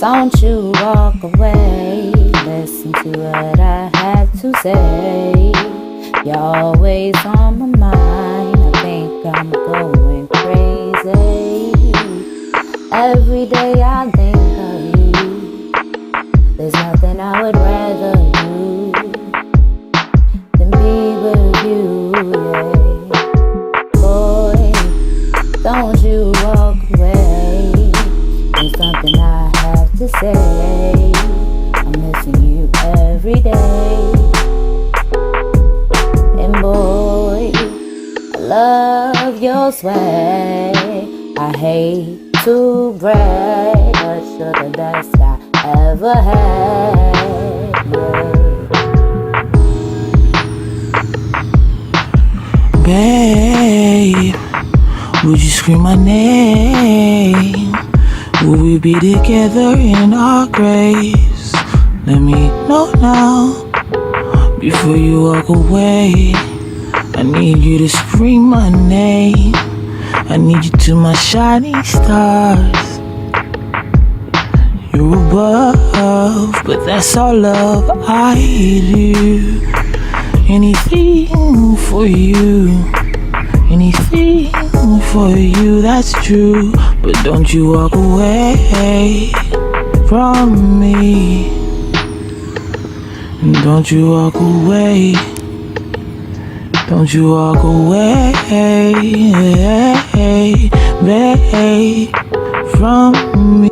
Don't you walk away, listen to what I have to say. You're always on my mind, I think I'm going crazy. Every day I think of you, there's nothing I would rather do than be with you, yeah. Boy, don't you walk away, there's something I have to say. I'm missing you every day. And boy, I love your swag. I hate to brag, but you're the best I ever had, yeah. Babe, would you scream my name? Will we be together in our graves? Let me know now, before you walk away. I need you to scream my name. I need you to my shining stars. You're above, but that's all love I do. Anything for you, anything for you, that's true. But don't you walk away from me. Don't you walk away. Don't you walk away, babe, from me.